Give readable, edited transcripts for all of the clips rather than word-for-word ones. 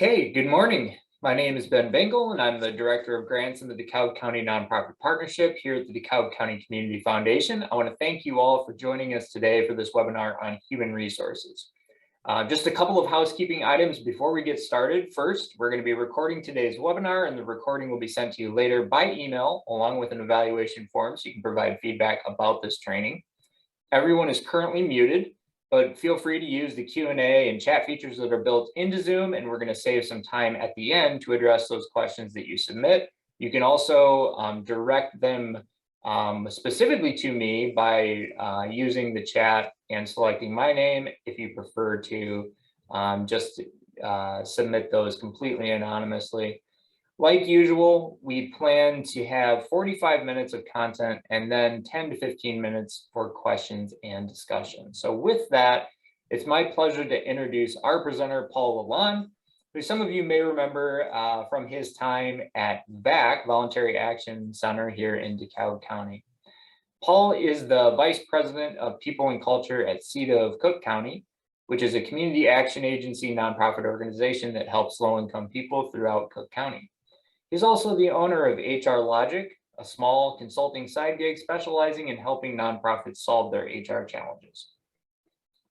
Okay, good morning. My name is Ben Bengal, and I'm the Director of Grants in the DeKalb County Nonprofit Partnership here at the DeKalb County Community Foundation. I want to thank you all for joining us today for this webinar on human resources. Just a couple of housekeeping items before we get started. First, we're going to be recording today's webinar, and the recording will be sent to you later by email along with an evaluation form so you can provide feedback about this training. Everyone is currently muted, but feel free to use the Q&A and chat features that are built into Zoom, and we're going to save some time at the end to address those questions that you submit. You can also direct them specifically to me by using the chat and selecting my name if you prefer to just submit those completely anonymously. Like usual, we plan to have 45 minutes of content and then 10 to 15 minutes for questions and discussion. So with that, it's my pleasure to introduce our presenter, Paul Lalonde, who some of you may remember from his time at VAC, Voluntary Action Center here in DeKalb County. Paul is the Vice President of People and Culture at CEDA of Cook County, which is a community action agency nonprofit organization that helps low-income people throughout Cook County. He's also the owner of HR Logic, a small consulting side gig specializing in helping nonprofits solve their HR challenges.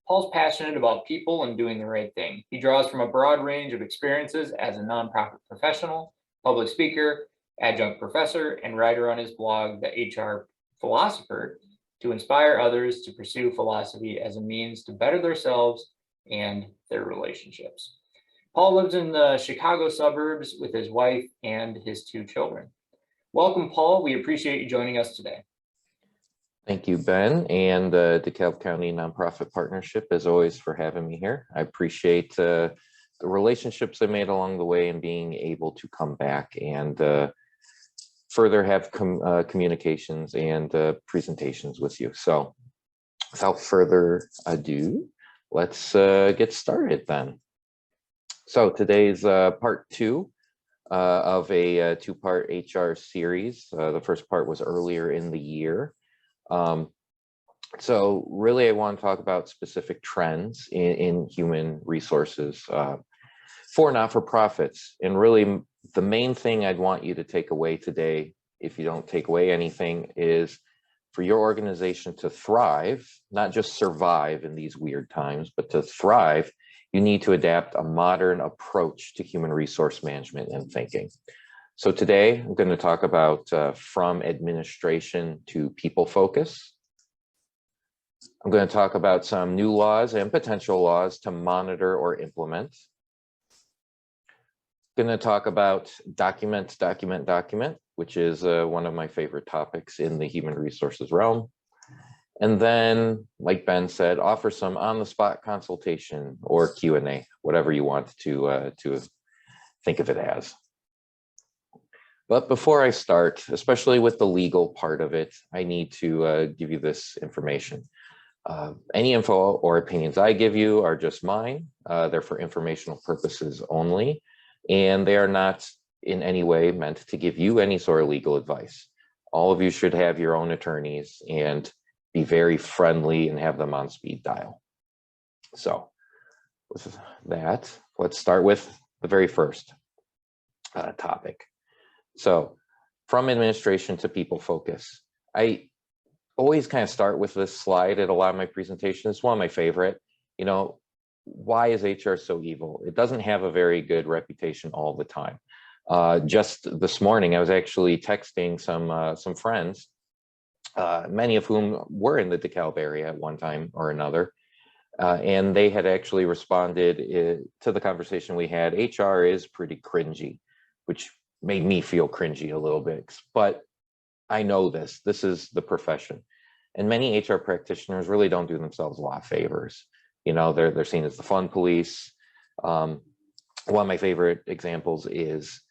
Paul's passionate about people and doing the right thing. He draws from a broad range of experiences as a nonprofit professional, public speaker, adjunct professor, and writer on his blog, The HR Philosopher, to inspire others to pursue philosophy as a means to better themselves and their relationships. Paul lives in the Chicago suburbs with his wife and his 2 children. Welcome, Paul. We appreciate you joining us today. Thank you, Ben, and the DeKalb County Nonprofit Partnership, as always, for having me here. I appreciate the relationships I made along the way and being able to come back and further have communications and presentations with you. So without further ado, let's get started then. So today's part 2 of a 2-part HR series. The first part was earlier in the year. So really I want to talk about specific trends in human resources for not-for-profits. And really the main thing I'd want you to take away today, if you don't take away anything, is for your organization to thrive, not just survive in these weird times, but to thrive, you need to adapt a modern approach to human resource management and thinking. So today I'm going to talk about from administration to people focus. I'm going to talk about some new laws and potential laws to monitor or implement. I'm going to talk about document, which is one of my favorite topics in the human resources realm. And then, like Ben said, offer some on-the-spot consultation or Q&A, whatever you want to think of it as. But before I start, especially with the legal part of it, I need to give you this information. Any info or opinions I give you are just mine. They're for informational purposes only, and they are not in any way meant to give you any sort of legal advice. All of you should have your own attorneys and be very friendly and have them on speed dial. So with that, let's start with the very first topic. So from administration to people focus. I always kind of start with this slide at a lot of my presentations. It's one of my favorite. You know, why is HR so evil? It doesn't have a very good reputation all the time. Just this morning, I was actually texting some friends, many of whom were in the DeKalb area at one time or another. And they had actually responded to the conversation we had. HR is pretty cringy, which made me feel cringy a little bit, but I know this is the profession. And many HR practitioners really don't do themselves a lot of favors. You know, they're seen as the fun police. One of my favorite examples is,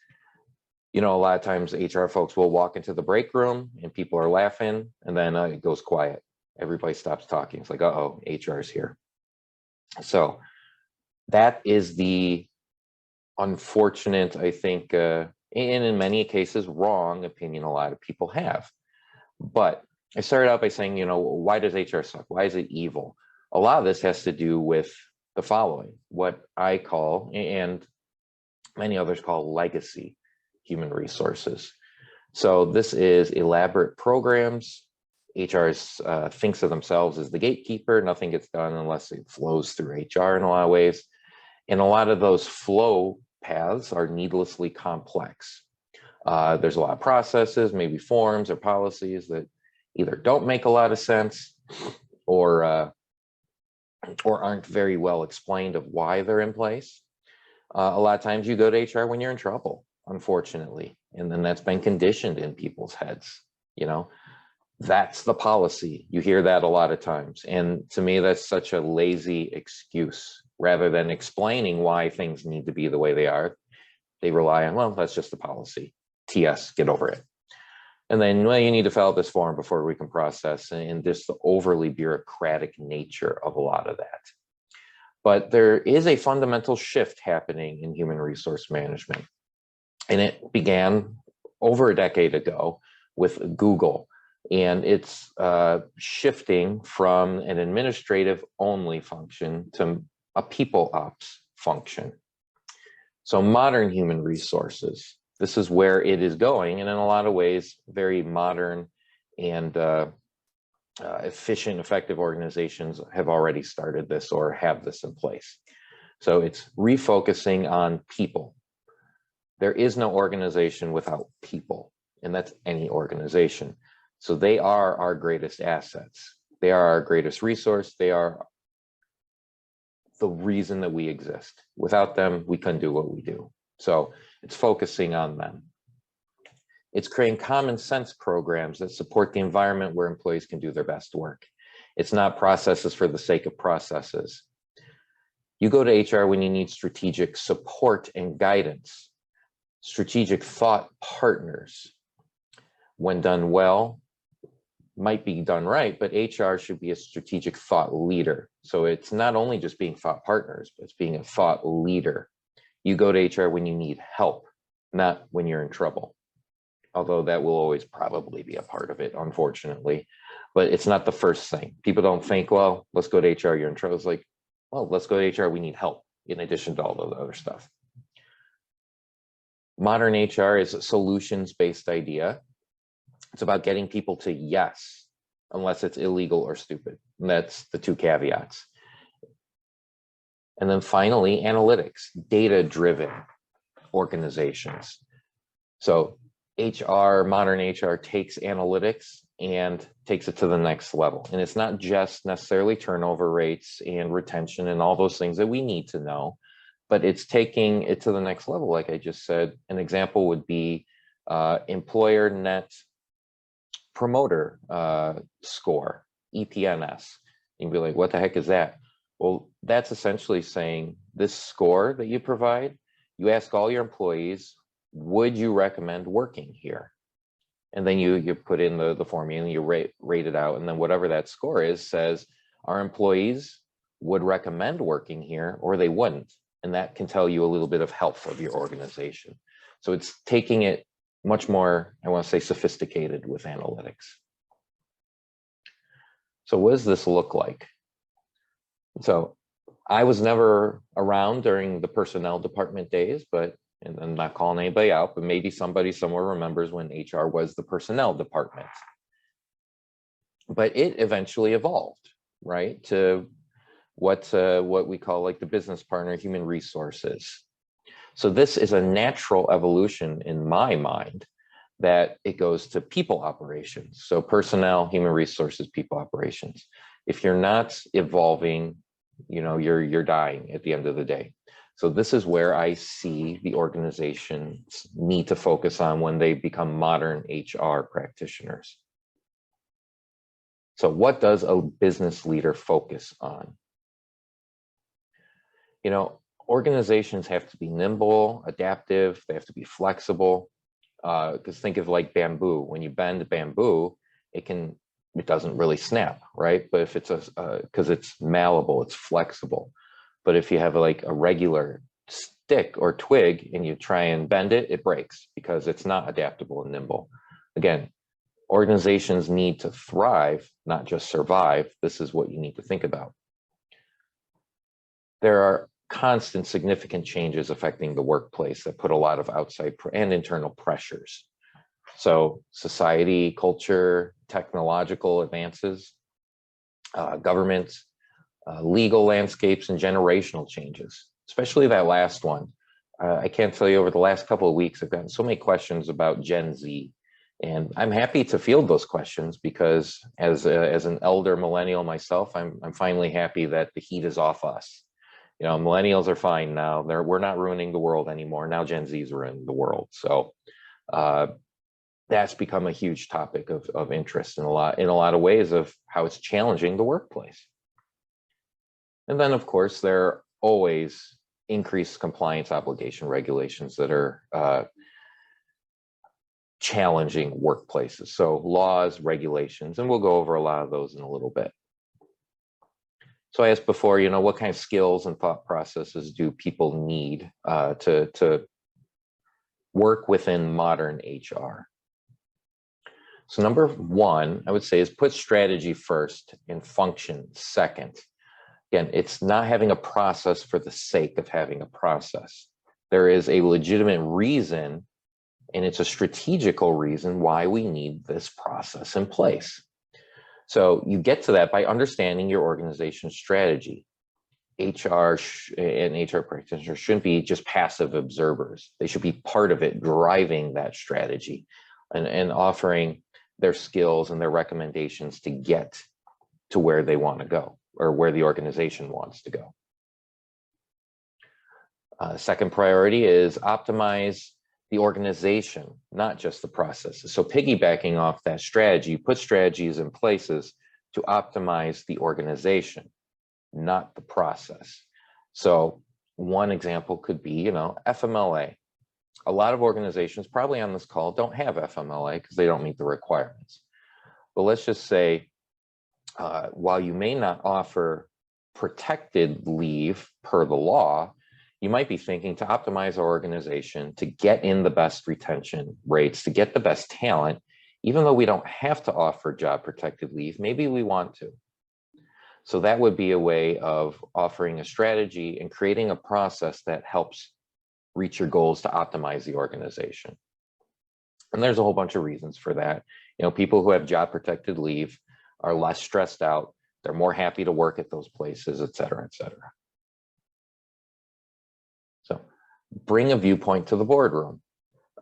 you know, a lot of times HR folks will walk into the break room and people are laughing, and then it goes quiet. Everybody stops talking. It's like, uh-oh, HR is here. So that is the unfortunate, I think, and in many cases, wrong opinion a lot of people have. But I started out by saying, you know, why does HR suck? Why is it evil? A lot of this has to do with the following, what I call, and many others call legacy human resources. So this is elaborate programs. HR thinks of themselves as the gatekeeper. Nothing gets done unless it flows through HR in a lot of ways. And a lot of those flow paths are needlessly complex. There's a lot of processes, maybe forms or policies that either don't make a lot of sense or aren't very well explained of why they're in place. A lot of times you go to HR when you're in trouble, unfortunately, and then that's been conditioned in people's heads. You know, that's the policy. You hear that a lot of times. And to me, that's such a lazy excuse. Rather than explaining why things need to be the way they are, they rely on, well, that's just the policy. TS, get over it. And then, well, you need to fill out this form before we can process, and just the overly bureaucratic nature of a lot of that. But there is a fundamental shift happening in human resource management. And it began over a decade ago with Google. And it's shifting from an administrative only function to a people ops function. So modern human resources, this is where it is going. And in a lot of ways, very modern and efficient, effective organizations have already started this or have this in place. So it's refocusing on people. There is no organization without people, and that's any organization. So they are our greatest assets. They are our greatest resource. They are the reason that we exist. Without them, we couldn't do what we do. So it's focusing on them. It's creating common sense programs that support the environment where employees can do their best work. It's not processes for the sake of processes. You go to HR when you need strategic support and guidance, strategic thought partners. When done well, might be done right, but HR should be a strategic thought leader. So it's not only just being thought partners, but it's being a thought leader. You go to HR when you need help, not when you're in trouble. Although that will always probably be a part of it, unfortunately. But it's not the first thing. People don't think, well, let's go to HR, you're in trouble. It's like, well, let's go to HR, we need help, in addition to all the other stuff. Modern HR is a solutions-based idea. It's about getting people to yes, unless it's illegal or stupid. And that's the two caveats. And then finally, analytics, data-driven organizations. So HR, modern HR takes analytics and takes it to the next level. And it's not just necessarily turnover rates and retention and all those things that we need to know, but it's taking it to the next level. Like I just said, an example would be employer net promoter score, EPNS. You'd be like, what the heck is that? Well, that's essentially saying this score that you provide, you ask all your employees, would you recommend working here? And then you put in the formula and you rate it out. And then whatever that score is says, our employees would recommend working here or they wouldn't. And that can tell you a little bit of health of your organization. So it's taking it much more, I want to say, sophisticated with analytics. So what does this look like? So I was never around during the personnel department days, but, and I'm not calling anybody out, but maybe somebody somewhere remembers when HR was the personnel department. But it eventually evolved, right, to what we call like the business partner, human resources. So this is a natural evolution in my mind that it goes to people operations. So personnel, human resources, people operations. If you're not evolving, you know, you're dying at the end of the day. So this is where I see the organizations need to focus on when they become modern HR practitioners. So what does a business leader focus on? You know, organizations have to be nimble, adaptive, they have to be flexible. Because think of like bamboo. When you bend bamboo, it doesn't really snap, right? But if it's because it's malleable, it's flexible. But if you have like a regular stick or twig and you try and bend it, it breaks because it's not adaptable and nimble. Again, organizations need to thrive, not just survive. This is what you need to think about. There are constant significant changes affecting the workplace that put a lot of outside and internal pressures. So society, culture, technological advances, government, legal landscapes, and generational changes, especially that last one. I can't tell you, over the last couple of weeks, I've gotten so many questions about Gen Z. And I'm happy to field those questions because as an elder millennial myself, I'm finally happy that the heat is off us. You know, millennials are fine now. We're not ruining the world anymore. Now Gen Z is ruining the world. So that's become a huge topic of interest in a lot of ways of how it's challenging the workplace. And then, of course, there are always increased compliance obligation regulations that are challenging workplaces. So laws, regulations, and we'll go over a lot of those in a little bit. So I asked before, you know, what kind of skills and thought processes do people need to work within modern HR? So number one, I would say, is put strategy first and function second. Again, it's not having a process for the sake of having a process. There is a legitimate reason, and it's a strategical reason why we need this process in place. So you get to that by understanding your organization's strategy. HR and HR practitioners shouldn't be just passive observers. They should be part of it, driving that strategy and offering their skills and their recommendations to get to where they want to go, or where the organization wants to go. Second priority is optimize the organization, not just the processes. So piggybacking off that strategy, you put strategies in places to optimize the organization, not the process. So one example could be, you know, FMLA. A lot of organizations probably on this call don't have FMLA because they don't meet the requirements. But let's just say, while you may not offer protected leave per the law, you might be thinking to optimize our organization to get in the best retention rates, to get the best talent. Even though we don't have to offer job protected leave, maybe we want to. So that would be a way of offering a strategy and creating a process that helps reach your goals to optimize the organization. And there's a whole bunch of reasons for that. You know, people who have job protected leave are less stressed out. They're more happy to work at those places, et cetera, et cetera. So bring a viewpoint to the boardroom.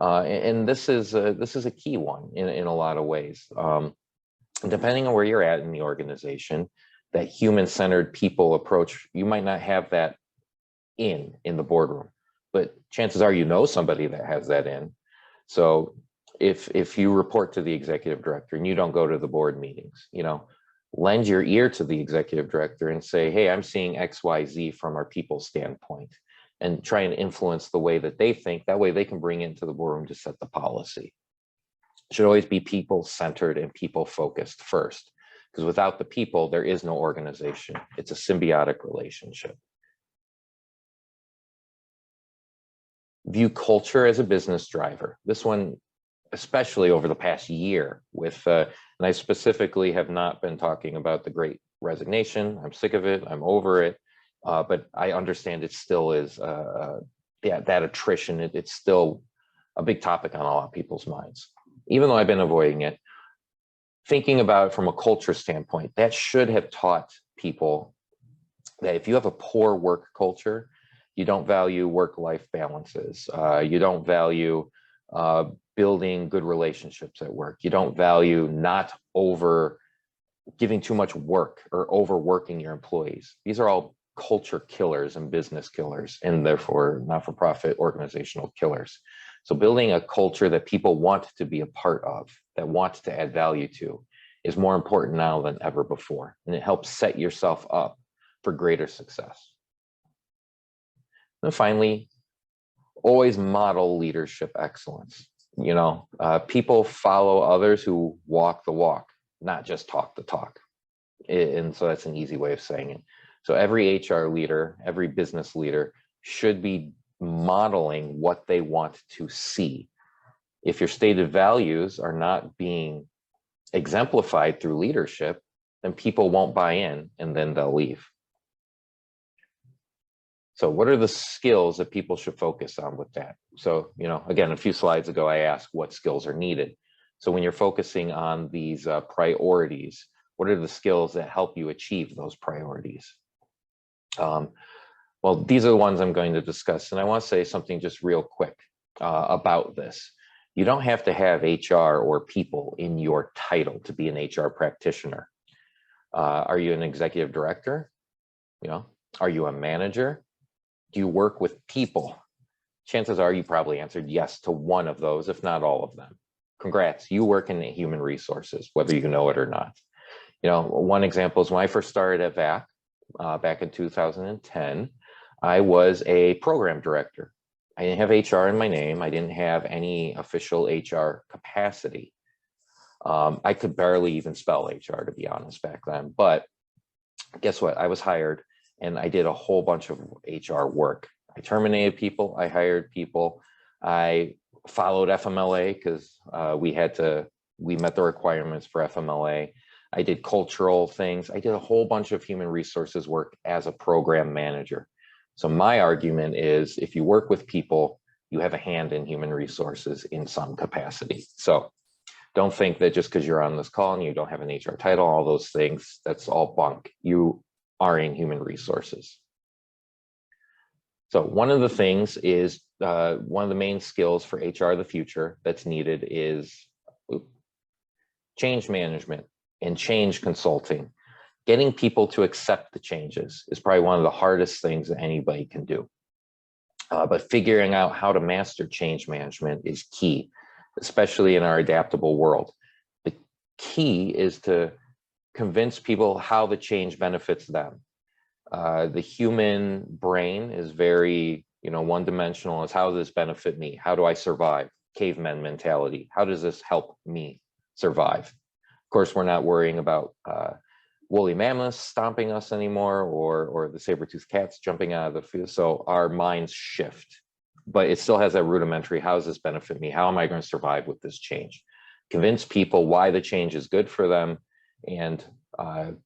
And this is a key one in a lot of ways. Depending on where you're at in the organization, that human-centered people approach, you might not have that in the boardroom, but chances are you know somebody that has that in. So if you report to the executive director and you don't go to the board meetings, you know, lend your ear to the executive director and say, hey, I'm seeing XYZ from our people standpoint, and try and influence the way that they think. That way they can bring it into the boardroom to set the policy. It should always be people-centered and people-focused first, because without the people, there is no organization. It's a symbiotic relationship. View culture as a business driver. This one, especially over the past year with, and I specifically have not been talking about the Great Resignation. I'm sick of it, I'm over it. But I understand it still is, that attrition, it's still a big topic on a lot of people's minds. Even though I've been avoiding it, thinking about it from a culture standpoint, that should have taught people that if you have a poor work culture, you don't value work-life balances, you don't value building good relationships at work, you don't value not giving too much work or overworking your employees. These are all culture killers and business killers, and therefore not-for-profit organizational killers. So building a culture that people want to be a part of, that wants to add value to, is more important now than ever before. And it helps set yourself up for greater success. And finally, always model leadership excellence. You know, people follow others who walk the walk, not just talk the talk. And so that's an easy way of saying it. So every HR leader, every business leader should be modeling what they want to see. If your stated values are not being exemplified through leadership, then people won't buy in and then they'll leave. So what are the skills that people should focus on with that? So, again, a few slides ago, I asked what skills are needed. So when you're focusing on these priorities, what are the skills that help you achieve those priorities? Well, these are the ones I'm going to discuss. And I want to say something just real quick about this. You don't have to have HR or people in your title to be an HR practitioner. Are you an executive director? Are you a manager? Do you work with people? Chances are you probably answered yes to one of those, if not all of them. Congrats, you work in human resources, whether you know it or not. One example is when I first started at VAC back in 2010, I was a program director. I didn't have HR in my name. I didn't have any official HR capacity. I could barely even spell HR, to be honest, back then. But guess what? I was hired and I did a whole bunch of HR work. I terminated people. I hired people. I followed FMLA because we met the requirements for FMLA. I did cultural things. I did a whole bunch of human resources work as a program manager. So my argument is if you work with people, you have a hand in human resources in some capacity. So don't think that just because you're on this call and you don't have an HR title, all those things, that's all bunk. You are in human resources. So one of the things is, one of the main skills for HR of the future that's needed is change management and change consulting. Getting people to accept the changes is probably one of the hardest things that anybody can do. But figuring out how to master change management is key, especially in our adaptable world. The key is to convince people how the change benefits them. The human brain is very, one-dimensional. It's how does this benefit me? How do I survive? Caveman mentality. How does this help me survive? Of course, we're not worrying about woolly mammoths stomping us anymore, or the saber-toothed cats jumping out of the field. So our minds shift, but it still has that rudimentary, how does this benefit me? How am I going to survive with this change? Convince people why the change is good for them and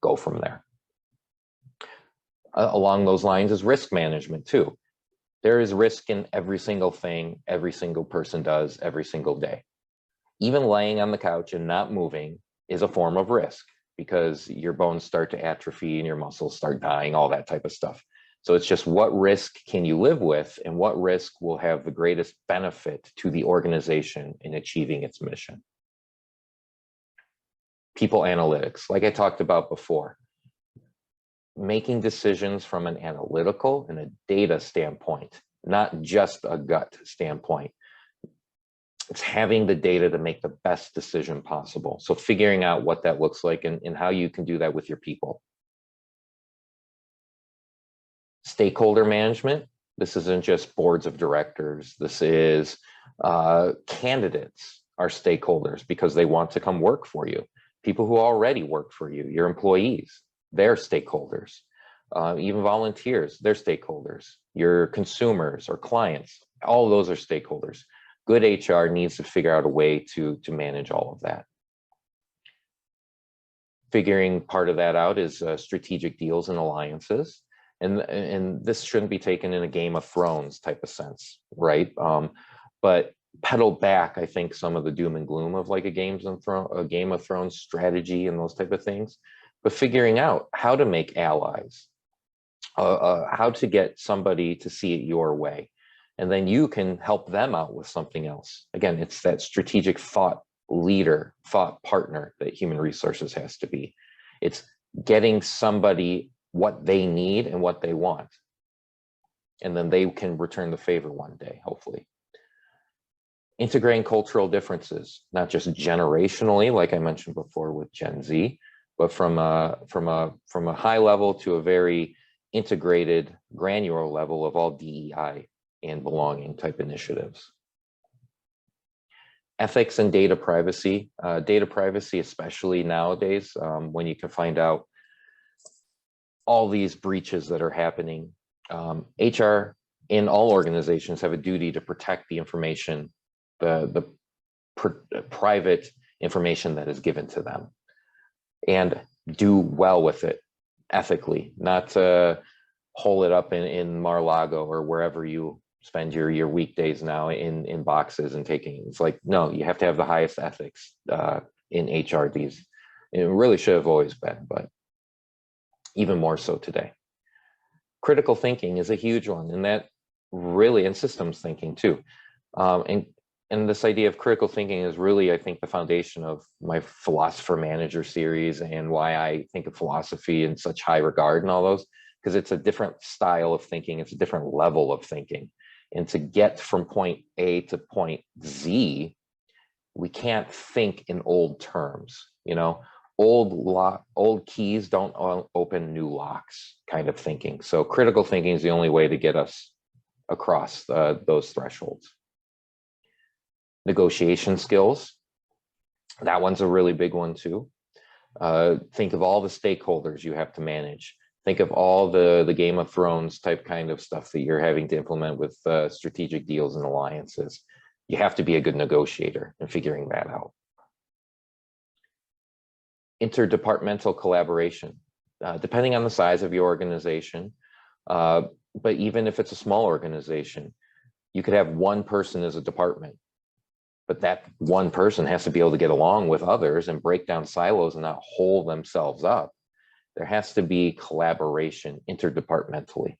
go from there. Along those lines is risk management too. There is risk in every single thing every single person does every single day. Even laying on the couch and not moving is a form of risk because your bones start to atrophy and your muscles start dying, all that type of stuff. So it's just what risk can you live with and what risk will have the greatest benefit to the organization in achieving its mission. People analytics, like I talked about before. Making decisions from an analytical and a data standpoint, not just a gut standpoint. It's having the data to make the best decision possible. So figuring out what that looks like and how you can do that with your people. Stakeholder management. This isn't just boards of directors. This is candidates are stakeholders because they want to come work for you. People who already work for you, your employees, they're stakeholders. Even volunteers, they're stakeholders. Your consumers or clients, all of those are stakeholders. Good HR needs to figure out a way to manage all of that. Figuring part of that out is strategic deals and alliances. And this shouldn't be taken in a Game of Thrones type of sense, right? But pedal back, I think, some of the doom and gloom of like a Game of Thrones strategy and those type of things. But figuring out how to make allies, how to get somebody to see it your way. And then you can help them out with something else. Again, it's that strategic thought leader, thought partner that human resources has to be. It's getting somebody what they need and what they want. And then they can return the favor one day, hopefully. Integrating cultural differences, not just generationally, like I mentioned before with Gen Z, but from a high level to a very integrated, granular level of all DEI and belonging type initiatives. Ethics and data privacy, especially nowadays, when you can find out all these breaches that are happening. HR in all organizations have a duty to protect the information, the private information that is given to them, and do well with it ethically, not hole it up in Mar-a-Lago or wherever you spend your weekdays now in boxes and taking. It's like, no, you have to have the highest ethics in HR. These, it really should have always been, but even more so today. Critical thinking is a huge one, and that really, and systems thinking too. And this idea of critical thinking is really, I think, the foundation of my Philosopher Manager series and why I think of philosophy in such high regard and all those, because it's a different style of thinking. It's a different level of thinking. And to get from point A to point Z, we can't think in old terms, you know, old keys don't open new locks kind of thinking. So critical thinking is the only way to get us across those thresholds. Negotiation skills, that one's a really big one too. Think of all the stakeholders you have to manage. Think of all the Game of Thrones type kind of stuff that you're having to implement with strategic deals and alliances. You have to be a good negotiator in figuring that out. Interdepartmental collaboration, depending on the size of your organization, but even if it's a small organization, you could have one person as a department, but that one person has to be able to get along with others and break down silos and not hold themselves up. There has to be collaboration interdepartmentally.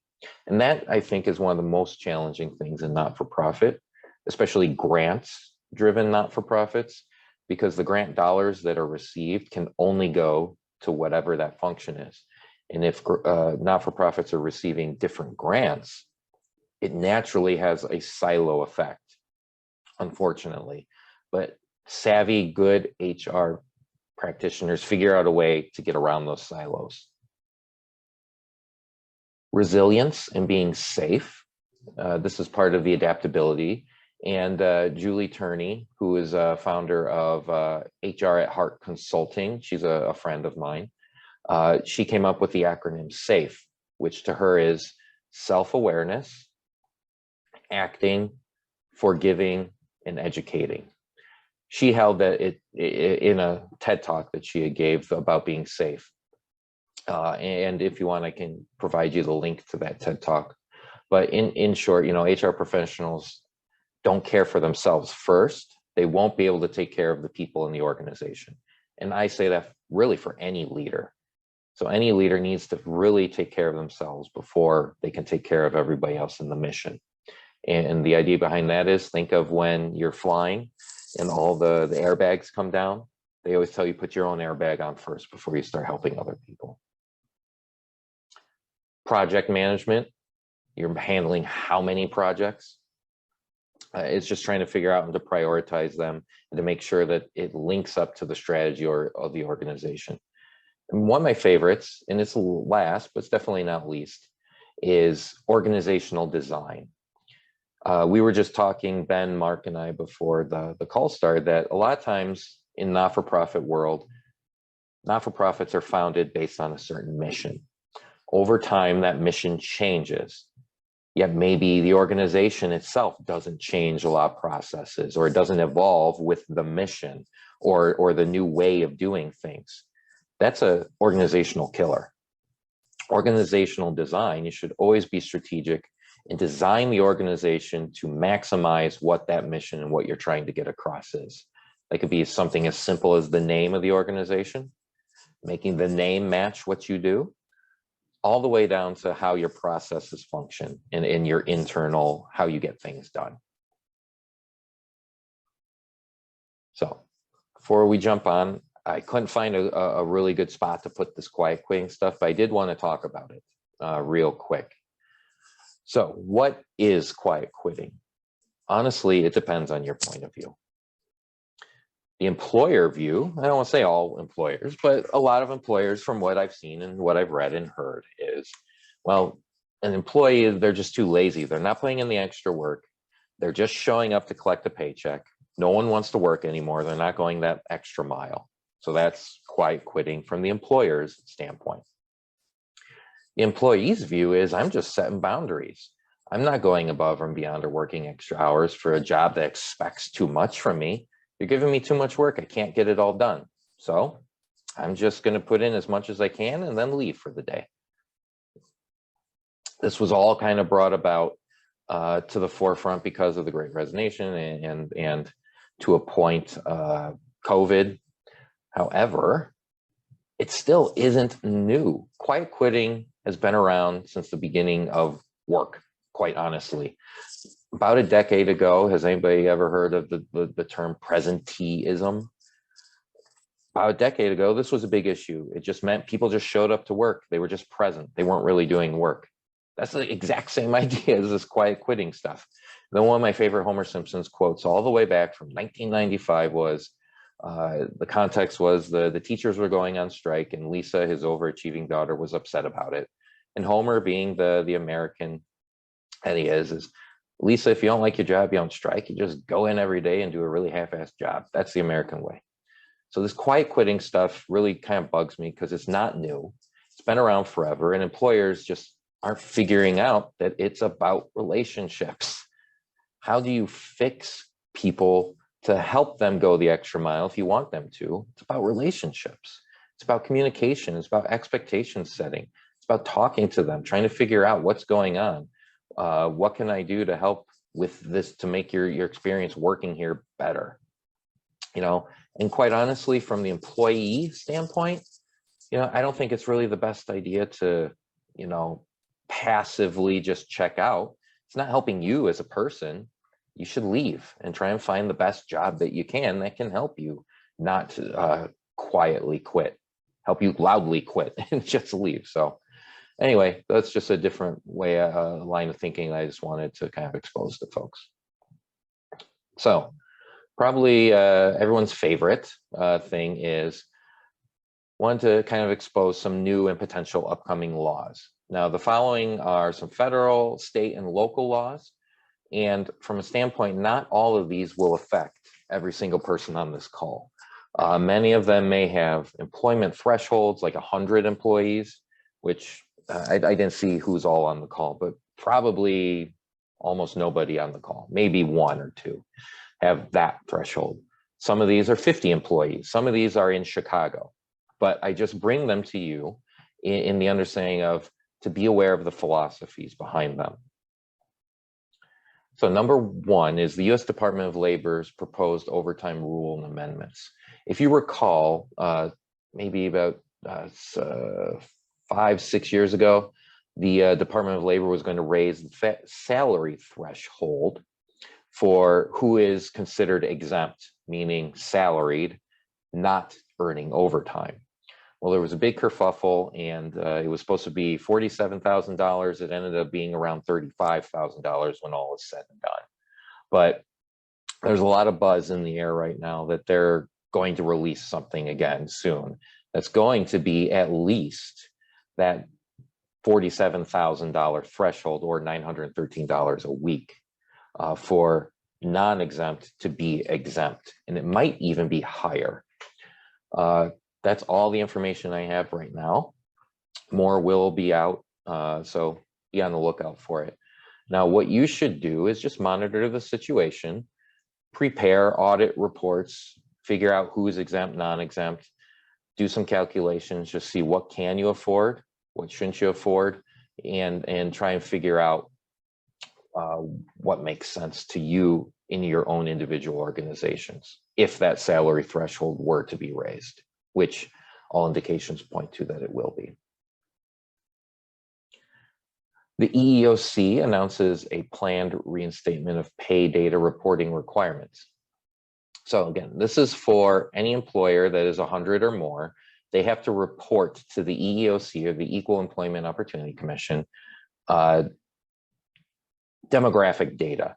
And that, I think, is one of the most challenging things in not-for-profit, especially grants-driven not-for-profits, because the grant dollars that are received can only go to whatever that function is. And if not-for-profits are receiving different grants, it naturally has a silo effect, unfortunately. But savvy, good HR practitioners figure out a way to get around those silos. Resilience and being safe. This is part of the adaptability. And Julie Turney, who is a founder of HR at Heart Consulting, she's a friend of mine. She came up with the acronym SAFE, which to her is self-awareness, acting, forgiving, and educating. She held that in a TED talk that she gave about being safe. And if you want, I can provide you the link to that TED talk. But in short, you know, HR professionals don't care for themselves first, they won't be able to take care of the people in the organization. And I say that really for any leader. So any leader needs to really take care of themselves before they can take care of everybody else in the mission. And the idea behind that is, think of when you're flying and all the airbags come down. They always tell you put your own airbag on first before you start helping other people. Project management, you're handling how many projects? It's just trying to figure out and to prioritize them and to make sure that it links up to the strategy of the organization. And one of my favorites, and it's last, but it's definitely not least, is organizational design. We were just talking, Ben, Mark, and I, before the call started, that a lot of times in not-for-profit world, not-for-profits are founded based on a certain mission. Over time, that mission changes. Yet maybe the organization itself doesn't change a lot of processes, or it doesn't evolve with the mission or the new way of doing things. That's an organizational killer. Organizational design, you should always be strategic and design the organization to maximize what that mission and what you're trying to get across is. That could be something as simple as the name of the organization, making the name match what you do, all the way down to how your processes function and in your internal, how you get things done. So before we jump on, I couldn't find a really good spot to put this quiet quitting stuff, but I did want to talk about it real quick. So what is quiet quitting? Honestly, it depends on your point of view. The employer view, I don't want to say all employers, but a lot of employers, from what I've seen and what I've read and heard, is, well, an employee, they're just too lazy. They're not putting in the extra work. They're just showing up to collect a paycheck. No one wants to work anymore. They're not going that extra mile. So that's quiet quitting from the employer's standpoint. The employee's view is, I'm just setting boundaries. I'm not going above and beyond or working extra hours for a job that expects too much from me. You're giving me too much work. I can't get it all done. So I'm just going to put in as much as I can and then leave for the day. This was all kind of brought about to the forefront because of the Great Resignation and to a point COVID. However, it still isn't new. Quiet quitting has been around since the beginning of work, quite honestly. About a decade ago, has anybody ever heard of the term presenteeism? About a decade ago, this was a big issue. It just meant people just showed up to work. They were just present. They weren't really doing work. That's the exact same idea as this quiet quitting stuff. Then one of my favorite Homer Simpson's quotes all the way back from 1995 was, the context was the teachers were going on strike and Lisa, his overachieving daughter, was upset about it. And Homer, being the American that he is Lisa, if you don't like your job, you don't strike. You just go in every day and do a really half-assed job. That's the American way. So this quiet quitting stuff really kind of bugs me because it's not new. It's been around forever, and employers just aren't figuring out that it's about relationships. How do you fix people to help them go the extra mile if you want them to? It's about relationships. It's about communication. It's about expectation setting. It's about talking to them, trying to figure out what's going on. What can I do to help with this to make your experience working here better? And quite honestly, from the employee standpoint, I don't think it's really the best idea to, passively just check out. It's not helping you as a person. You should leave and try and find the best job that you can that can help you not quietly quit, help you loudly quit and just leave. So anyway, that's just a different way, line of thinking I just wanted to kind of expose to folks. So probably everyone's favorite thing is want to kind of expose some new and potential upcoming laws. Now, the following are some federal, state, and local laws. And from a standpoint, not all of these will affect every single person on this call. Many of them may have employment thresholds, like 100 employees, which I didn't see who's all on the call, but probably almost nobody on the call, maybe one or two have that threshold. Some of these are 50 employees. Some of these are in Chicago, but I just bring them to you in the understanding of to be aware of the philosophies behind them. So number one is the U.S. Department of Labor's proposed overtime rule and amendments. If you recall, maybe about 5-6 years ago, the Department of Labor was going to raise the salary threshold for who is considered exempt, meaning salaried, not earning overtime. Well, there was a big kerfuffle, and it was supposed to be $47,000. It ended up being around $35,000 when all is said and done. But there's a lot of buzz in the air right now that they're going to release something again soon that's going to be at least that $47,000 threshold, or $913 a week, for non-exempt to be exempt, and it might even be higher. That's all the information I have right now. More will be out, so be on the lookout for it. Now, what you should do is just monitor the situation, prepare audit reports, figure out who's exempt, non-exempt, do some calculations, just see what can you afford, what shouldn't you afford, and try and figure out what makes sense to you in your own individual organizations, if that salary threshold were to be raised, which all indications point to that it will be. The EEOC announces a planned reinstatement of pay data reporting requirements. So again, this is for any employer that is 100 or more. They have to report to the EEOC, or the Equal Employment Opportunity Commission, demographic data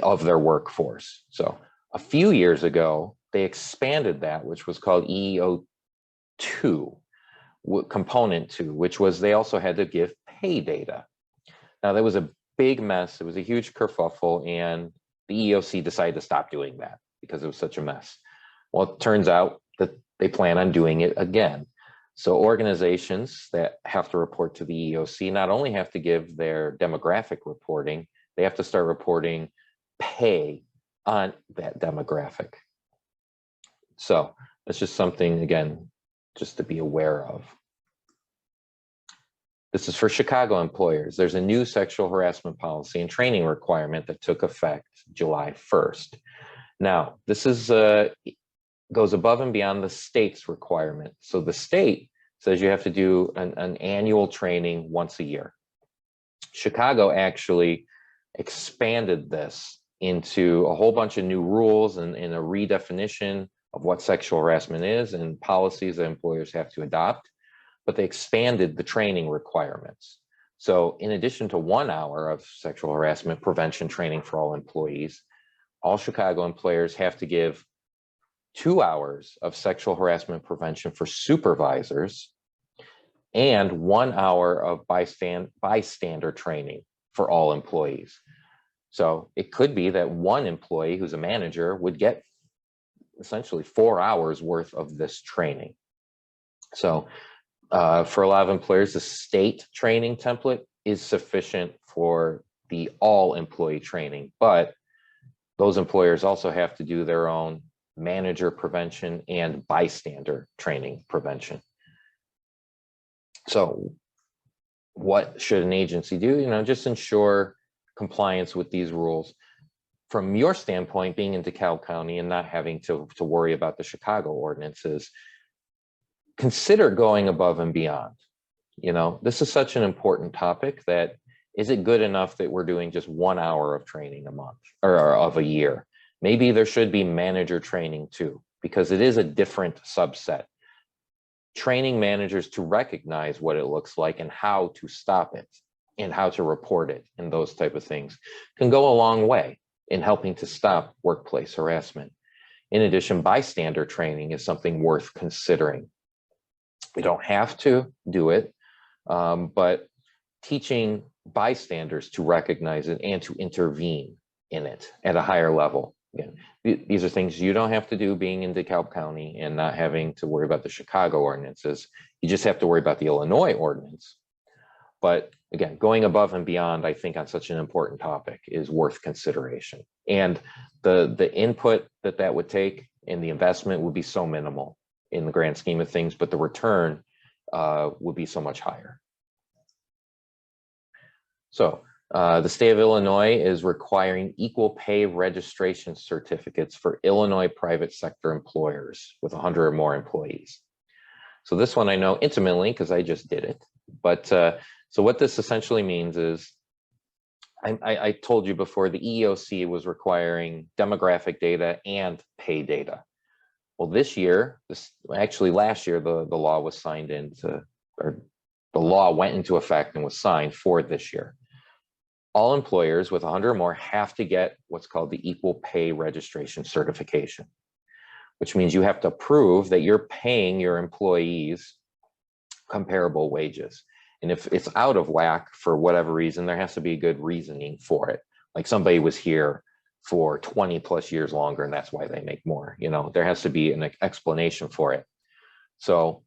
of their workforce. So a few years ago, they expanded that, which was called EEO2, component 2, which was they also had to give pay data. Now, that was a big mess. It was a huge kerfuffle, and the EEOC decided to stop doing that because it was such a mess. Well, it turns out that they plan on doing it again. So organizations that have to report to the EEOC not only have to give their demographic reporting, they have to start reporting pay on that demographic. So that's just something, again, just to be aware of. This is for Chicago employers. There's a new sexual harassment policy and training requirement that took effect July 1st. Now, this is goes above and beyond the state's requirement. So the state says you have to do an annual training once a year. Chicago actually expanded this into a whole bunch of new rules and a redefinition of what sexual harassment is and policies that employers have to adopt, but they expanded the training requirements. So in addition to 1 hour of sexual harassment prevention training for all employees, all Chicago employers have to give 2 hours of sexual harassment prevention for supervisors and 1 hour of bystander training for all employees. So it could be that one employee who's a manager would get essentially 4 hours worth of this training. So for a lot of employers, the state training template is sufficient for the all employee training, but those employers also have to do their own manager prevention and bystander training prevention. So what should an agency do? Just ensure compliance with these rules. From your standpoint, being in DeKalb County and not having to worry about the Chicago ordinances, consider going above and beyond. This is such an important topic that is it good enough that we're doing just 1 hour of training a month or of a year? Maybe there should be manager training too, because it is a different subset. Training managers to recognize what it looks like and how to stop it and how to report it and those type of things can go a long way in helping to stop workplace harassment. In addition, bystander training is something worth considering. We don't have to do it, but teaching bystanders to recognize it and to intervene in it at a higher level. Again, these are things you don't have to do being in DeKalb County and not having to worry about the Chicago ordinances. You just have to worry about the Illinois ordinance. But again, going above and beyond, I think, on such an important topic is worth consideration. And the input that would take and the investment would be so minimal in the grand scheme of things, but the return would be so much higher. So the state of Illinois is requiring equal pay registration certificates for Illinois private sector employers with 100 or more employees. So this one I know intimately because I just did it. But so what this essentially means is, I told you before, the EEOC was requiring demographic data and pay data. Well, this year, actually last year, the law was signed into, or the law went into effect and was signed for this year. All employers with 100 or more have to get what's called the equal pay registration certification, which means you have to prove that you're paying your employees comparable wages. And if it's out of whack for whatever reason, there has to be good reasoning for it. Like somebody was here for 20 plus years longer and that's why they make more. There has to be an explanation for it. So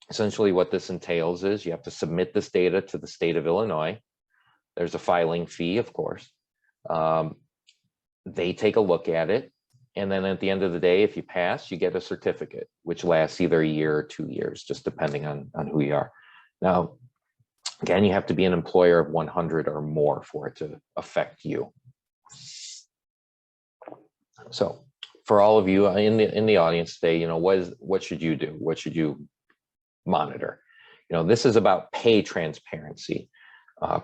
essentially what this entails is you have to submit this data to the state of Illinois. There's a filing fee, of course. They take a look at it. And then at the end of the day, if you pass, you get a certificate, which lasts either a year or 2 years, just depending on who you are. Now, again, you have to be an employer of 100 or more for it to affect you. So for all of you in the audience today, what should you do? What should you monitor? This is about pay transparency.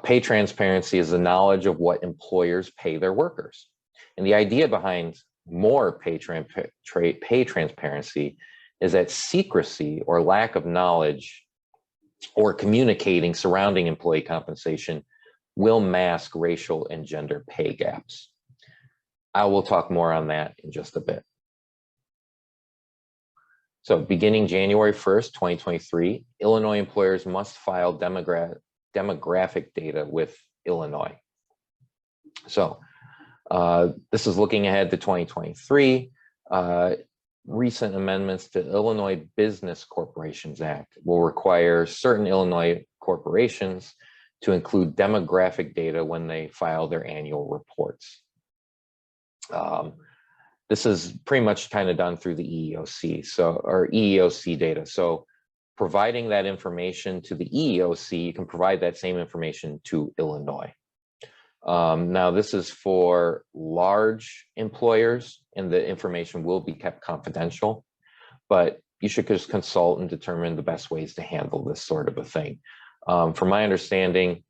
Pay transparency is the knowledge of what employers pay their workers. And the idea behind more pay transparency is that secrecy or lack of knowledge or communicating surrounding employee compensation will mask racial and gender pay gaps. I will talk more on that in just a bit. So beginning January 1st, 2023, Illinois employers must file demographic data with Illinois. So this is looking ahead to 2023. Recent amendments to Illinois Business Corporations Act will require certain Illinois corporations to include demographic data when they file their annual reports. This is pretty much kind of done through the EEOC, or EEOC data. So providing that information to the EEOC, you can provide that same information to Illinois. Now, this is for large employers, and the information will be kept confidential, but you should just consult and determine the best ways to handle this sort of a thing. From my understanding,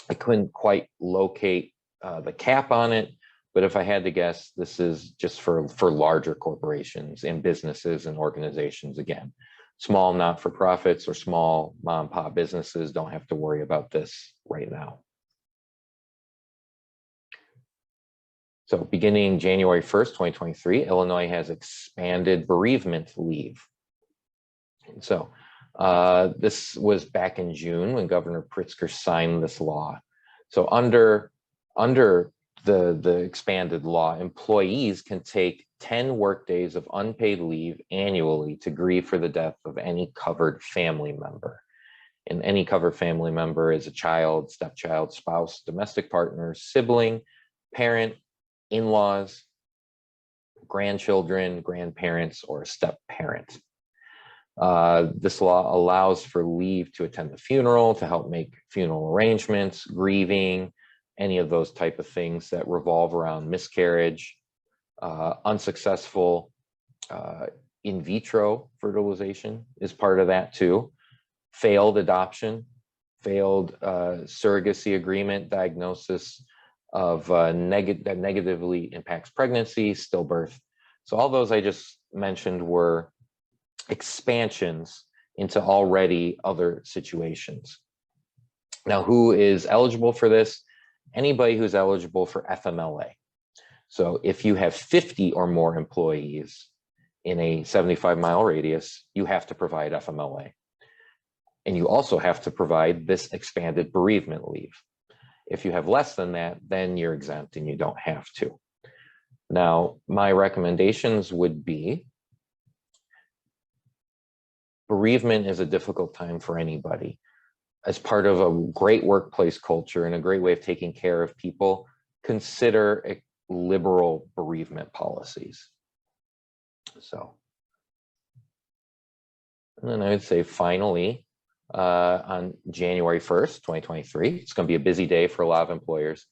I couldn't quite locate the cap on it, but if I had to guess, this is just for larger corporations and businesses and organizations. Again, small not-for-profits or small mom and pop businesses don't have to worry about this right now. So beginning January 1st, 2023, Illinois has expanded bereavement leave. And so this was back in June when Governor Pritzker signed this law. So under the expanded law, employees can take 10 workdays of unpaid leave annually to grieve for the death of any covered family member. And any covered family member is a child, stepchild, spouse, domestic partner, sibling, parent, in-laws, grandchildren, grandparents, or a step-parent. This law allows for leave to attend the funeral, to help make funeral arrangements, grieving, any of those type of things that revolve around miscarriage, unsuccessful in vitro fertilization is part of that too, failed adoption, failed surrogacy agreement, diagnosis of that negatively impacts pregnancy, stillbirth. So all those I just mentioned were expansions into already other situations. Now, who is eligible for this? Anybody who's eligible for FMLA. So if you have 50 or more employees in a 75-mile radius, you have to provide FMLA. And you also have to provide this expanded bereavement leave. If you have less than that, then you're exempt and you don't have to. Now, my recommendations would be, bereavement is a difficult time for anybody. As part of a great workplace culture and a great way of taking care of people, consider liberal bereavement policies. So, and then I would say finally, on January 1st, 2023, it's going to be a busy day for a lot of employers.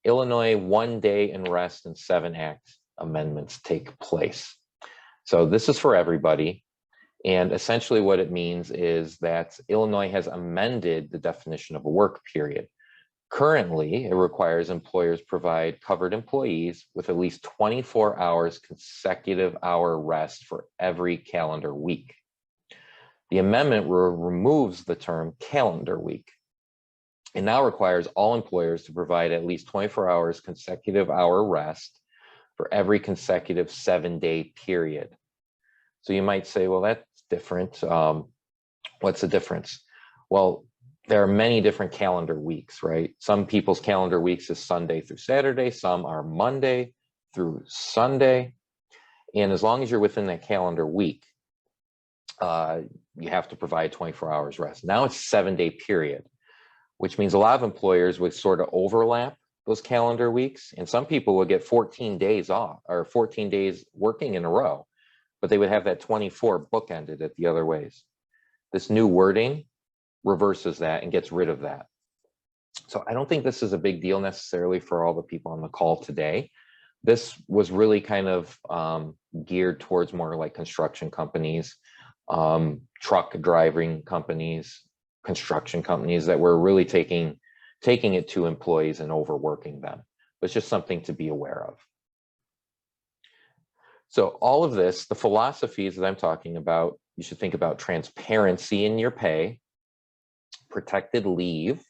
Illinois 1 Day in Rest and 7 Act amendments take place. So this is for everybody. And essentially what it means is that Illinois has amended the definition of a work period. Currently, it requires employers provide covered employees with at least 24 hours consecutive hour rest for every calendar week. The amendment removes the term calendar week. It now requires all employers to provide at least 24 hours consecutive hour rest for every consecutive 7-day period. So you might say, well, that's different. What's the difference? Well, there are many different calendar weeks, right? Some people's calendar weeks is Sunday through Saturday. Some are Monday through Sunday. And as long as you're within that calendar week, you have to provide 24 hours rest. Now it's a 7-day period, which means a lot of employers would sort of overlap those calendar weeks. And some people would get 14 days off or 14 days working in a row, but they would have that 24 bookended at the other ways. This new wording reverses that and gets rid of that. So I don't think this is a big deal necessarily for all the people on the call today. This was really kind of geared towards more like construction companies, truck driving companies, construction companies that were really taking it to employees and overworking them. But it's just something to be aware of. So all of this, the philosophies that I'm talking about, you should think about transparency in your pay, protected leave,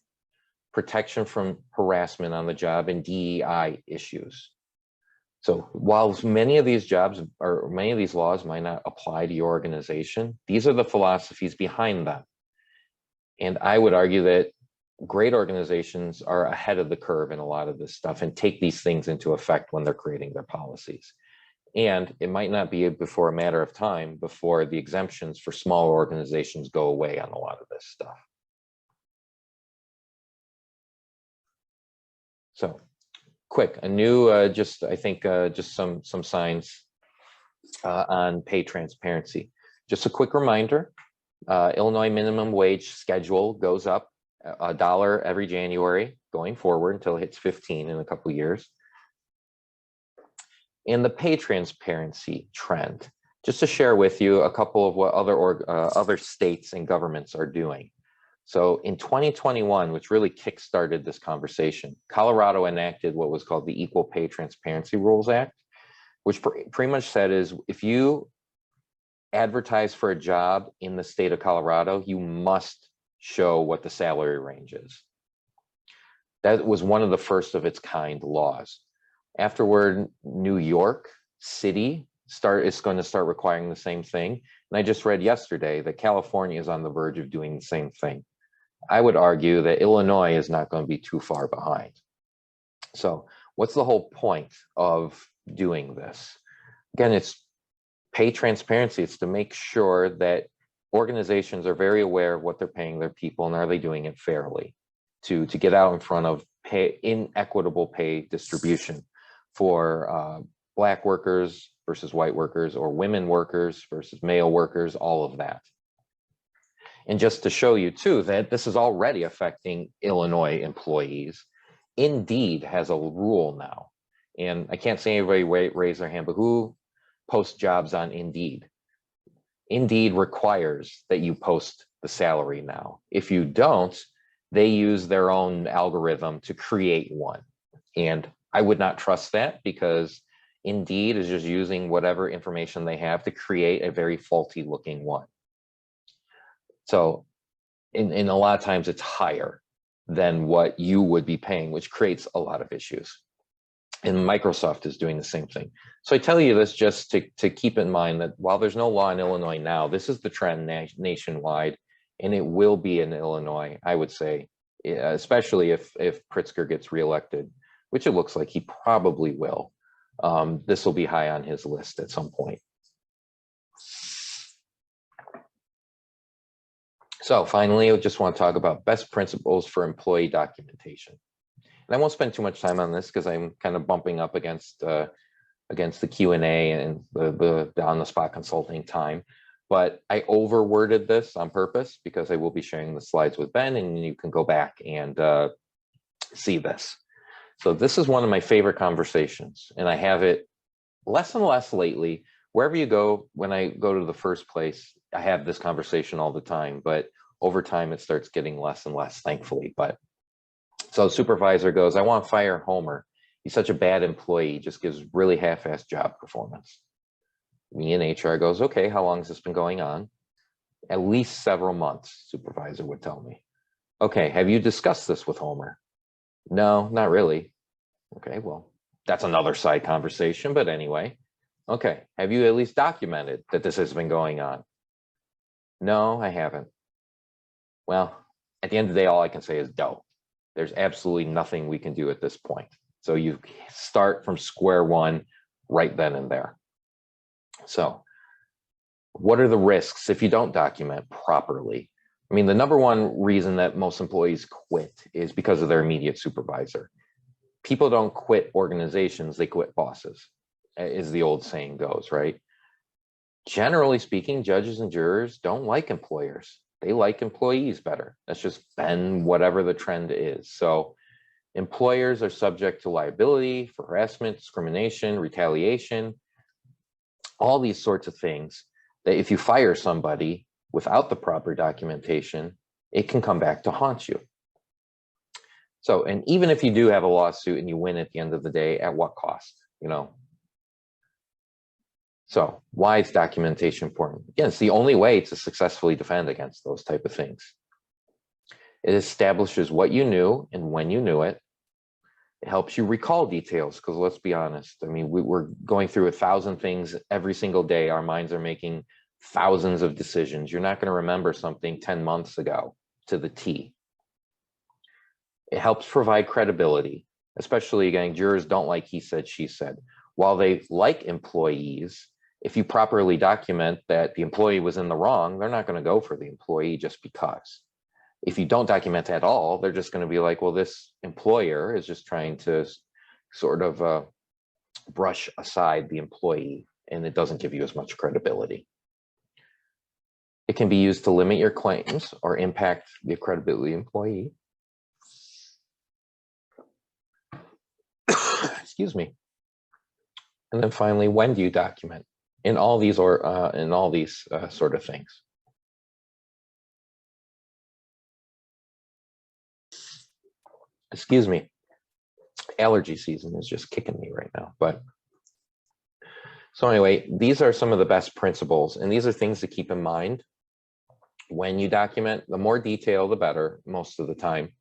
protection from harassment on the job, and DEI issues. So while many of these jobs or many of these laws might not apply to your organization, these are the philosophies behind them. And I would argue that great organizations are ahead of the curve in a lot of this stuff and take these things into effect when they're creating their policies. And it might not be before a matter of time before the exemptions for smaller organizations go away on a lot of this stuff. So quick, a new, just some signs on pay transparency. Just a quick reminder Illinois minimum wage schedule goes up $1 every January going forward until it hits 15 in a couple of years. And the pay transparency trend, just to share with you a couple of what other states and governments are doing. So in 2021, which really kickstarted this conversation, Colorado enacted what was called the Equal Pay Transparency Rules Act, which pretty much said is if you advertise for a job in the state of Colorado, you must show what the salary range is. That was one of the first of its kind laws. Afterward, New York City is going to start requiring the same thing. And I just read yesterday that California is on the verge of doing the same thing. I would argue that Illinois is not going to be too far behind. So what's the whole point of doing this? Again, it's pay transparency. It's to make sure that organizations are very aware of what they're paying their people and are they doing it fairly, to get out in front of inequitable pay distribution for Black workers versus white workers, or women workers versus male workers, all of that. And just to show you too that this is already affecting Illinois employees, Indeed has a rule now. And I can't see anybody raise their hand, but who posts jobs on Indeed? Indeed requires that you post the salary now. If you don't, they use their own algorithm to create one. And I would not trust that, because Indeed is just using whatever information they have to create a very faulty looking one. So in a lot of times it's higher than what you would be paying, which creates a lot of issues. And Microsoft is doing the same thing. So I tell you this just to keep in mind that while there's no law in Illinois now, this is the trend nationwide, and it will be in Illinois, I would say, especially if Pritzker gets reelected, which it looks like he probably will. This will be high on his list at some point. So finally, I just want to talk about best principles for employee documentation. And I won't spend too much time on this because I'm kind of bumping up against the Q&A and the on-the-spot consulting time. But I overworded this on purpose because I will be sharing the slides with Ben, and you can go back and see this. So this is one of my favorite conversations, and I have it less and less lately. Wherever you go, when I go to the first place, I have this conversation all the time, but over time it starts getting less and less, thankfully. But so supervisor goes, I want to fire Homer. He's such a bad employee, just gives really half-assed job performance. Me and HR goes, okay, how long has this been going on? At least several months, supervisor would tell me. Okay, have you discussed this with Homer? No, not really. Okay, well, that's another side conversation, but anyway. Okay, have you at least documented that this has been going on? No, I haven't. Well, at the end of the day, all I can say is don't. There's absolutely nothing we can do at this point. So you start from square one right then and there. So what are the risks if you don't document properly? I mean, the number one reason that most employees quit is because of their immediate supervisor. People don't quit organizations, they quit bosses, as the old saying goes, right? Generally speaking, judges and jurors don't like employers. They like employees better. That's just been whatever the trend is. So employers are subject to liability for harassment, discrimination, retaliation, all these sorts of things that if you fire somebody without the proper documentation, it can come back to haunt you. So, and even if you do have a lawsuit and you win at the end of the day, at what cost, you know? So why is documentation important? Again, it's the only way to successfully defend against those type of things. It establishes what you knew and when you knew it. It helps you recall details, because let's be honest, I mean, we're going through 1,000 things every single day. Our minds are making thousands of decisions. You're not going to remember something 10 months ago to the T. It helps provide credibility, especially, again, jurors don't like he said, she said. While they like employees, if you properly document that the employee was in the wrong, they're not going to go for the employee just because. If you don't document at all, they're just going to be like, well, this employer is just trying to sort of brush aside the employee, and it doesn't give you as much credibility. It can be used to limit your claims or impact the credibility of the employee. Excuse me. And then finally, when do you document? In all these sort of things. Excuse me. Allergy season is just kicking me right now. But so anyway, these are some of the best principles, and these are things to keep in mind when you document. The more detail, the better, most of the time.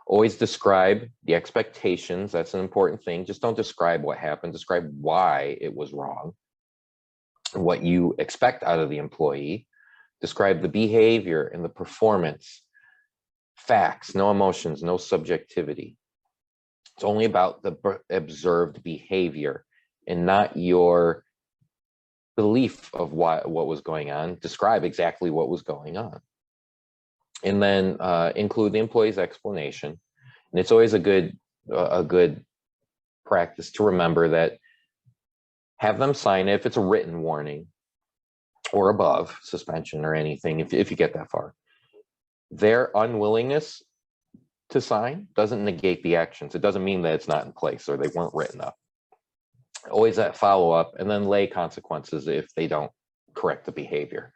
Always describe the expectations. That's an important thing. Just don't describe what happened. Describe why it was wrong, what you expect out of the employee. Describe the behavior and the performance. Facts, no emotions, no subjectivity. It's only about the observed behavior and not your belief of what was going on. Describe exactly what was going on. And then include the employee's explanation. And it's always a good practice to remember that have them sign it if it's a written warning or above suspension or anything, if you get that far. Their unwillingness to sign doesn't negate the actions. It doesn't mean that it's not in place or they weren't written up. Always that follow-up, and then lay consequences if they don't correct the behavior.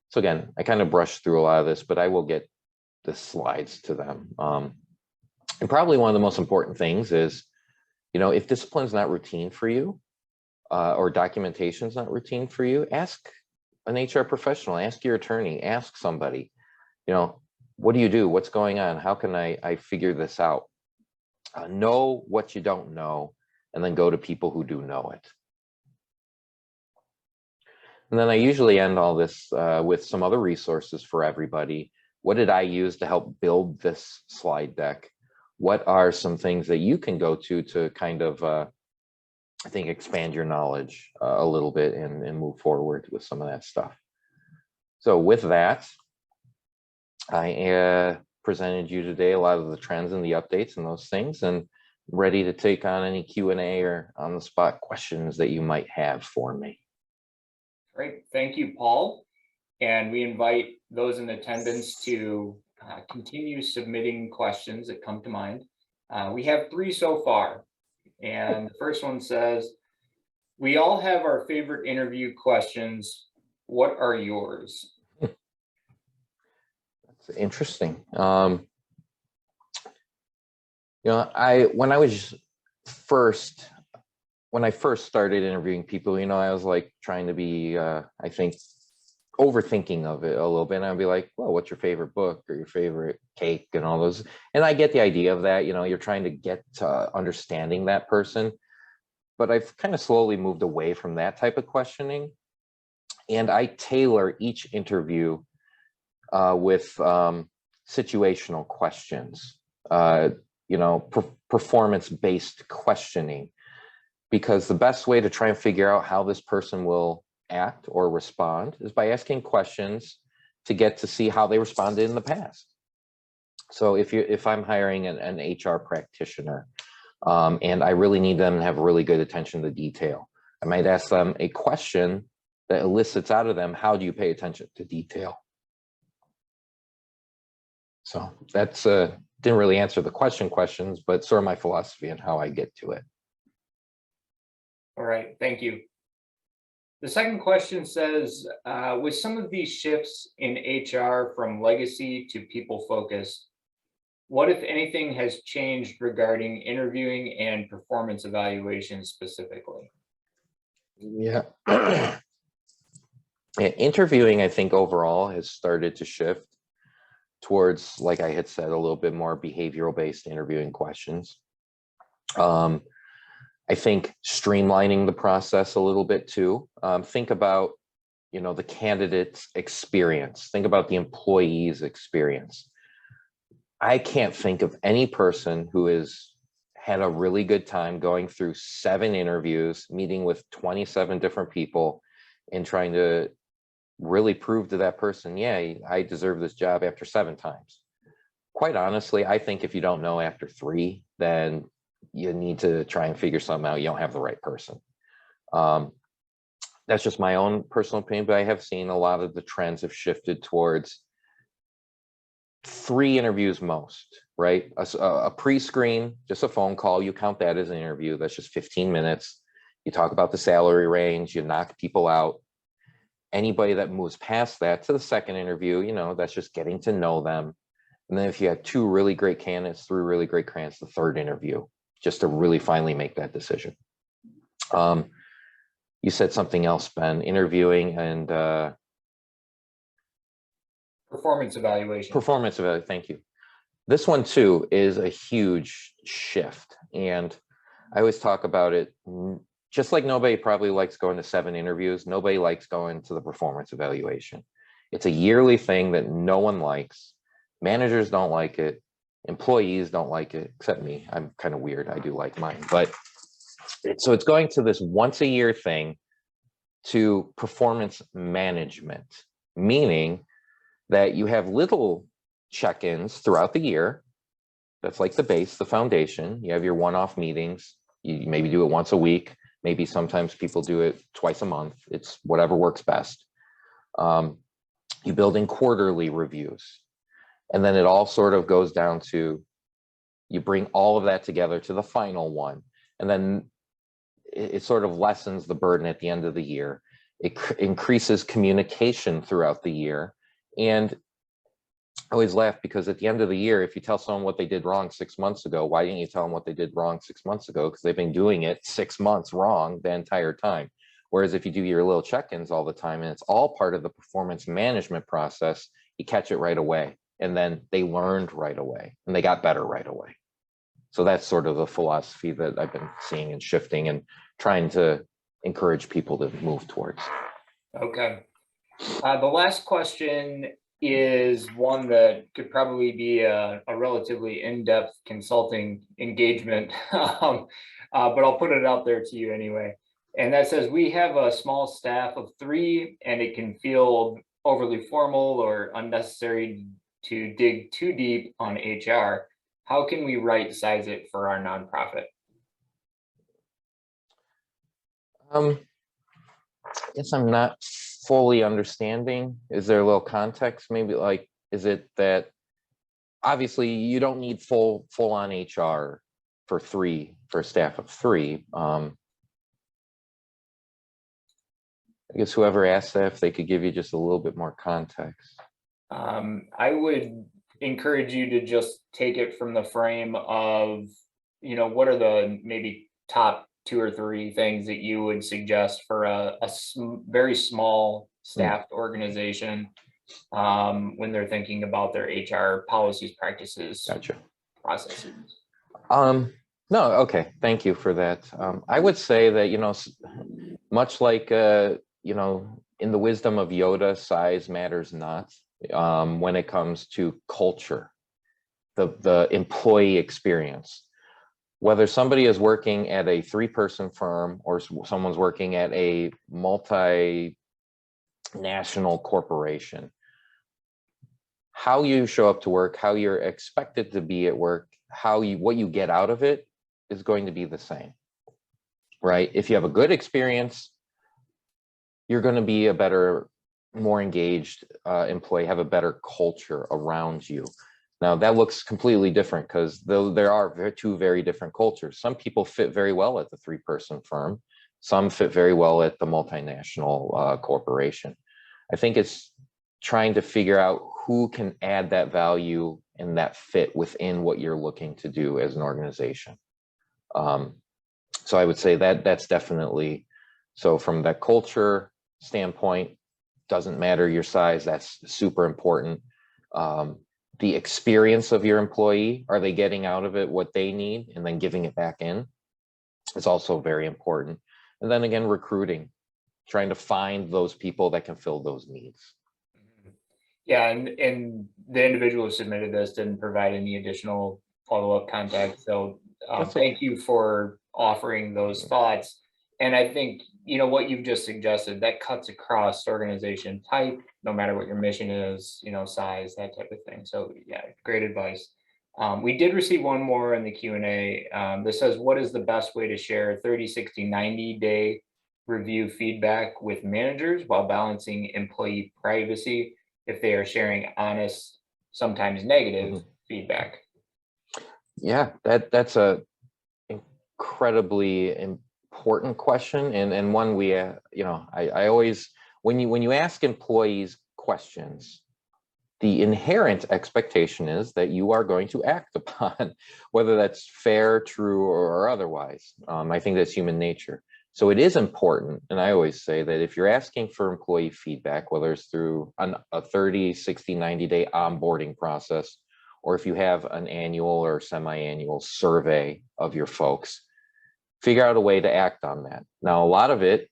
So again, I kind of brushed through a lot of this, but I will get the slides to them. And probably one of the most important things is, if discipline is not routine for you, or documentation is not routine for you, ask an HR professional, ask your attorney, ask somebody, what do you do? What's going on? How can I figure this out? Know what you don't know, and then go to people who do know it. And then I usually end all this with some other resources for everybody. What did I use to help build this slide deck? What are some things that you can go to kind of, I think, expand your knowledge a little bit and move forward with some of that stuff. So with that, I presented you today a lot of the trends and the updates and those things, and ready to take on any Q&A or on the spot questions that you might have for me. Great, thank you, Paul. And we invite those in attendance to continue submitting questions that come to mind. We have 3 so far. And the first one says, we all have our favorite interview questions. What are yours? That's interesting. When I first started interviewing people, I was like trying to be, I think, overthinking of it a little bit. And I'd be like, well, what's your favorite book or your favorite cake and all those? And I get the idea of that, you're trying to get to understanding that person. But I've kind of slowly moved away from that type of questioning. And I tailor each interview with situational questions, performance-based questioning, because the best way to try and figure out how this person will act or respond is by asking questions to get to see how they responded in the past. So if I'm hiring an HR practitioner and I really need them to have really good attention to detail, I might ask them a question that elicits out of them, how do you pay attention to detail? So that's didn't really answer the questions, but sort of my philosophy and how I get to it. All right, thank you. The second question says, with some of these shifts in HR from legacy to people focused, what, if anything, has changed regarding interviewing and performance evaluation specifically? Yeah. Interviewing, I think, overall has started to shift towards, like I had said, a little bit more behavioral based interviewing questions. I think streamlining the process a little bit too. Think about, the candidate's experience. Think about the employee's experience. I can't think of any person who has had a really good time going through 7 interviews, meeting with 27 different people, and trying to really prove to that person, yeah, I deserve this job after 7 times. Quite honestly, I think if you don't know after 3, then you need to try and figure something out. You don't have the right person. That's just my own personal opinion, but I have seen a lot of the trends have shifted towards 3 interviews most, right? A pre-screen, just a phone call, you count that as an interview. That's just 15 minutes. You talk about the salary range, you knock people out. Anybody that moves past that to the second interview, that's just getting to know them. And then if you had 2 really great candidates, 3 really great candidates, the third interview, just to really finally make that decision. You said something else, Ben, interviewing and Performance evaluation. performance evaluation. Thank you. This one too is a huge shift. And I always talk about it, just like nobody probably likes going to 7 interviews, nobody likes going to the performance evaluation. It's a yearly thing that no one likes. Managers don't like it. Employees don't like it, except me. I'm kind of weird. I do like mine. But so it's going to this once a year thing to performance management, meaning that you have little check-ins throughout the year. That's like the base, the foundation. You have your one-off meetings. You maybe do it once a week. Maybe sometimes people do it twice a month. It's whatever works best. You build in quarterly reviews. And then it all sort of goes down to, you bring all of that together to the final one. And then it sort of lessens the burden at the end of the year. It increases communication throughout the year. And I always laugh because at the end of the year, if you tell someone what they did wrong 6 months ago, why didn't you tell them what they did wrong 6 months ago? Because they've been doing it 6 months wrong the entire time. Whereas if you do your little check-ins all the time and it's all part of the performance management process, you catch it right away. And then they learned right away and they got better right away. So that's sort of the philosophy that I've been seeing and shifting and trying to encourage people to move towards. Okay. The last question is one that could probably be a relatively in-depth consulting engagement, but I'll put it out there to you anyway. And that says, we have a small staff of 3 and it can feel overly formal or unnecessary to dig too deep on HR. How can we right size it for our nonprofit? I guess I'm not fully understanding. Is there a little context? Maybe like, is it that obviously you don't need full on HR for a staff of 3. I guess whoever asked that, if they could give you just a little bit more context. I would encourage you to just take it from the frame of, what are the maybe top 2 or 3 things that you would suggest for a very small staffed organization when they're thinking about their HR policies, practices, Gotcha. processes. No, okay, thank you for that. I would say that, much like, in the wisdom of Yoda, size matters not when it comes to culture, the employee experience. Whether somebody is working at a 3-person firm or someone's working at a multinational corporation, how you show up to work, how you're expected to be at work, what you get out of it is going to be the same, right? If you have a good experience, you're going to be a better, more engaged employee, have a better culture around you. Now that looks completely different because there are 2 very different cultures. Some people fit very well at the 3-person firm. Some fit very well at the multinational corporation. I think it's trying to figure out who can add that value and that fit within what you're looking to do as an organization. So I would say that that's definitely, so from that culture standpoint, doesn't matter your size, that's super important. The experience of your employee, are they getting out of it what they need and then giving it back in? It's also very important. And then again, recruiting, trying to find those people that can fill those needs. Yeah, and the individual who submitted this didn't provide any additional follow-up contact. So thank you for offering those thoughts. And I think, what you've just suggested, that cuts across organization type, no matter what your mission is, size, that type of thing. So yeah, great advice. We did receive one more in the Q&A. This says, what is the best way to share 30, 60, 90-day review feedback with managers while balancing employee privacy if they are sharing honest, sometimes negative feedback? Yeah, that's a incredibly important question, and one we I always, when you ask employees questions, the inherent expectation is that you are going to act upon, whether that's fair, true, or otherwise. I think that's human nature. So it is important, and I always say that if you're asking for employee feedback, whether it's through a 30, 60, 90-day onboarding process, or if you have an annual or semi-annual survey of your folks, figure out a way to act on that. Now, a lot of it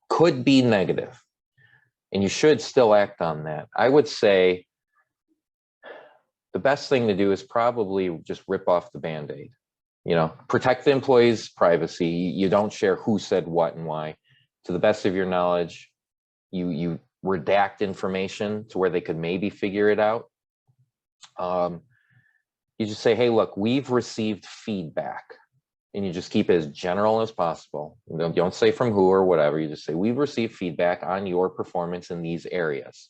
could be negative, and you should still act on that. I would say the best thing to do is probably just rip off the Band-Aid. Protect the employee's privacy. You don't share who said what and why. To the best of your knowledge, you redact information to where they could maybe figure it out. You just say, hey, look, we've received feedback, and you just keep it as general as possible. Don't say from who or whatever. You just say, we've received feedback on your performance in these areas.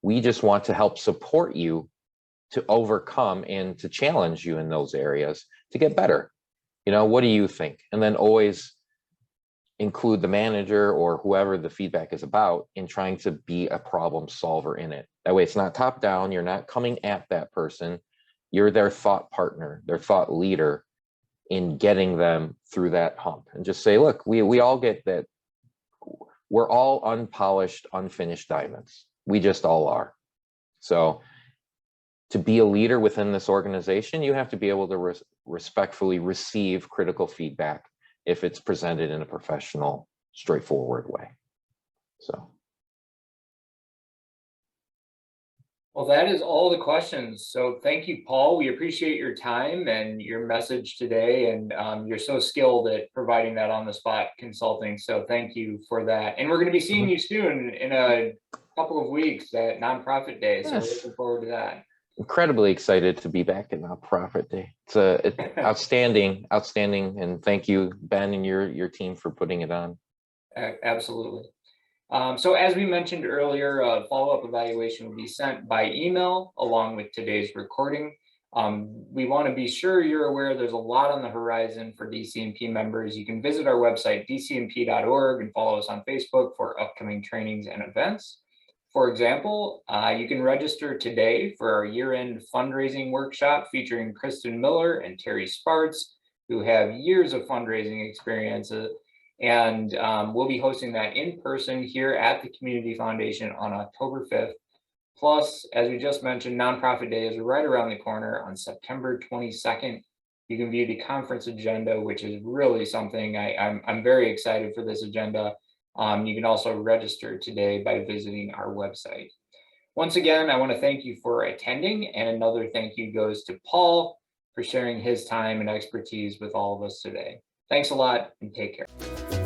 We just want to help support you to overcome and to challenge you in those areas to get better. What do you think? And then always include the manager or whoever the feedback is about in trying to be a problem solver in it. That way it's not top down. You're not coming at that person. You're their thought partner, their thought leader in getting them through that hump. And just say, look, we all get that. We're all unpolished, unfinished diamonds. We just all are. So to be a leader within this organization, you have to be able to respectfully receive critical feedback if it's presented in a professional, straightforward way. So. Well, that is all the questions. So thank you, Paul. We appreciate your time and your message today. And you're so skilled at providing that on the spot consulting. So thank you for that. And we're going to be seeing you soon in a couple of weeks at Nonprofit Day. So we're looking forward to that. Incredibly excited to be back at Nonprofit Day. It's outstanding, and thank you, Ben, and your team for putting it on. Absolutely. So as we mentioned earlier, a follow-up evaluation will be sent by email along with today's recording. We want to be sure you're aware there's a lot on the horizon for DCNP members. You can visit our website, dcnp.org, and follow us on Facebook for upcoming trainings and events. For example, you can register today for our year-end fundraising workshop featuring Kristen Miller and Terry Spartz, who have years of fundraising experience. And we'll be hosting that in person here at the Community Foundation on October 5th. Plus, as we just mentioned, Nonprofit Day is right around the corner on September 22nd. You can view the conference agenda, which is really something. I'm very excited for this agenda. You can also register today by visiting our website. Once again, I want to thank you for attending, and another thank you goes to Paul for sharing his time and expertise with all of us today. Thanks a lot and take care.